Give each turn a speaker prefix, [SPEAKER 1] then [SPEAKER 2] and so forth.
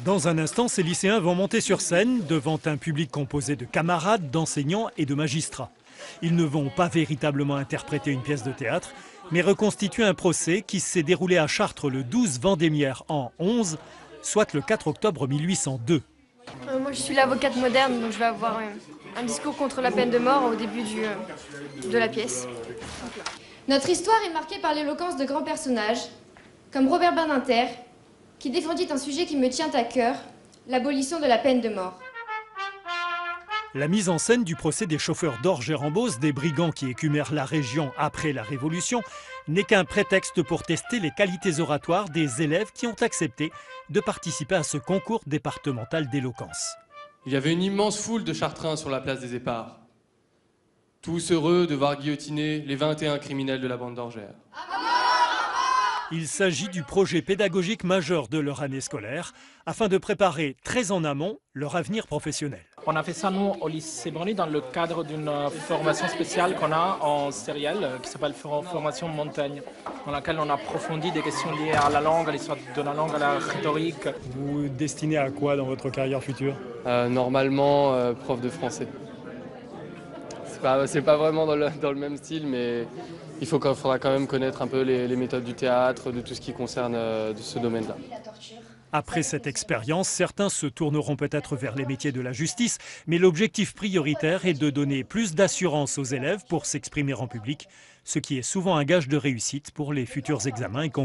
[SPEAKER 1] Dans un instant, ces lycéens vont monter sur scène devant un public composé de camarades, d'enseignants et de magistrats. Ils ne vont pas véritablement interpréter une pièce de théâtre, mais reconstituer un procès qui s'est déroulé à Chartres le 12 Vendémiaire en 11, soit le 4 octobre 1802.
[SPEAKER 2] Moi je suis l'avocate moderne, donc je vais avoir un discours contre la peine de mort au début de la pièce.
[SPEAKER 3] Notre histoire est marquée par l'éloquence de grands personnages, comme Robert Badinter, qui défendit un sujet qui me tient à cœur, l'abolition de la peine de mort.
[SPEAKER 1] La mise en scène du procès des chauffeurs d'orge et rembose, des brigands qui écumèrent la région après la Révolution, n'est qu'un prétexte pour tester les qualités oratoires des élèves qui ont accepté de participer à ce concours départemental d'éloquence.
[SPEAKER 4] Il y avait une immense foule de Chartrains sur la place des Éparts, tous heureux de voir guillotiner les 21 criminels de la bande d'Orgères.
[SPEAKER 1] Il s'agit du projet pédagogique majeur de leur année scolaire, afin de préparer très en amont leur avenir professionnel.
[SPEAKER 5] On a fait ça, nous, au lycée Brony, dans le cadre d'une formation spéciale qu'on a en sérielle, qui s'appelle Formation Montaigne, dans laquelle on approfondit des questions liées à la langue, à l'histoire de la langue, à la rhétorique.
[SPEAKER 1] Vous destinez à quoi dans votre carrière future?
[SPEAKER 4] Normalement, prof de français. C'est pas vraiment dans le même style, mais il faudra quand même connaître un peu les méthodes du théâtre, de tout ce qui concerne ce domaine-là.
[SPEAKER 1] Après cette expérience, certains se tourneront peut-être vers les métiers de la justice, mais l'objectif prioritaire est de donner plus d'assurance aux élèves pour s'exprimer en public, ce qui est souvent un gage de réussite pour les futurs examens et concours.